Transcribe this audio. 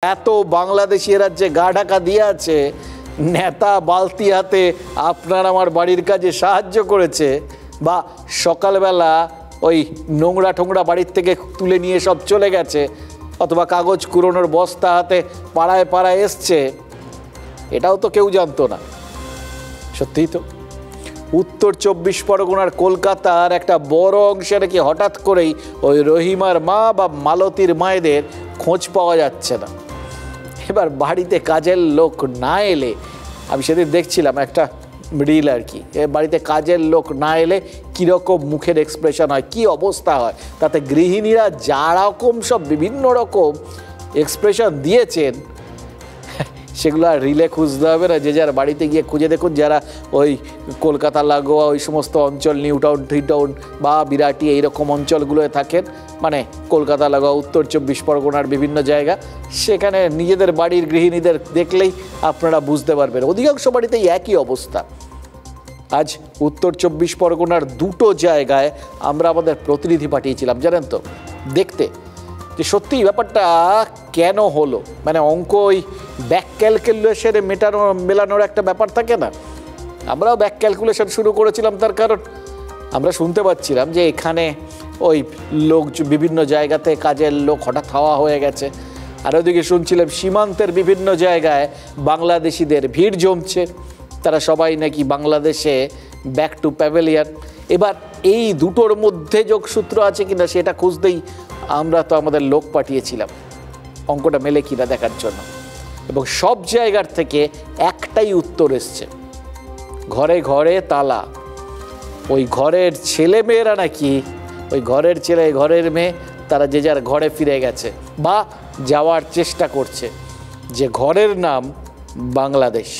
এত বাংলাদেশি রাজ্যে গা ঢাকা দিয়ে আছে, নেতা বালতি হাতে আপনার আমার বাড়ির কাজে সাহায্য করেছে, বা সকালবেলা ওই নোংরা ঠোংরা বাড়ির থেকে তুলে নিয়ে সব চলে গেছে, অথবা কাগজ কুড়োনোর বস্তা হাতে পাড়ায় পাড়ায় এসছে, এটাও তো কেউ জানতো না। সত্যিই তো উত্তর 24 পরগনার কলকাতার একটা বড় অংশে নাকি হঠাৎ করেই ওই রহিমার মা বা মালতীর মায়েদের খোঁজ পাওয়া যাচ্ছে না। এবার বাড়িতে কাজের লোক না এলে, আমি সেদিন দেখছিলাম একটা রিল আর কি, বাড়িতে কাজের লোক না এলে কীরকম মুখের এক্সপ্রেশন হয়, কি অবস্থা হয়, তাতে গৃহিণীরা যা রকম সব বিভিন্ন রকম এক্সপ্রেশন দিয়েছেন সেগুলো আর রিলে খুঁজতে হবে না, যে যার বাড়িতে গিয়ে খুঁজে দেখুন। যারা ওই কলকাতা লাগোয়া ওই সমস্ত অঞ্চল, নিউ টাউন, থ্রি টাউন বা বিরাটি এইরকম অঞ্চলগুলোয় থাকেন, মানে কলকাতা লাগোয়া উত্তর 24 পরগনার বিভিন্ন জায়গা, সেখানে নিজেদের বাড়ির গৃহিণীদের দেখলেই আপনারা বুঝতে পারবেন অধিকাংশ বাড়িতেই একই অবস্থা। আজ উত্তর 24 পরগনার দুটো জায়গায় আমরা আমাদের প্রতিনিধি পাঠিয়েছিলাম, জানেন তো, দেখতে যে সত্যিই ব্যাপারটা কেন হলো। মানে অঙ্ক ওই ব্যাক ক্যালকুলেশনে মেলানোর একটা ব্যাপার থাকে না, আমরাও ব্যাক ক্যালকুলেশন শুরু করেছিলাম। তার কারণ আমরা শুনতে পাচ্ছিলাম যে এখানে ওই লোক বিভিন্ন জায়গাতে কাজের লোক হঠাৎ হাওয়া হয়ে গেছে, আর ওদিকে শুনছিলাম সীমান্তের বিভিন্ন জায়গায় বাংলাদেশিদের ভিড় জমছে, তারা সবাই নাকি বাংলাদেশে ব্যাক টু প্যাভিলিয়ন। এবার এই দুটোর মধ্যে যোগসূত্র আছে কিনা সেটা খুঁজতেই আমরা তো আমাদের লোক পাঠিয়েছিলাম অঙ্কটা মেলে কিনা দেখার জন্য, এবং সব জায়গার থেকে একটাই উত্তর এসছে, ঘরে ঘরে তালা। ওই ঘরের ছেলে মেয়েরা নাকি, ওই ঘরের ছেলে ঘরের মেয়ে, তারা যে যার ঘরে ফিরে গেছে বা যাওয়ার চেষ্টা করছে, যে ঘরের নাম বাংলাদেশ।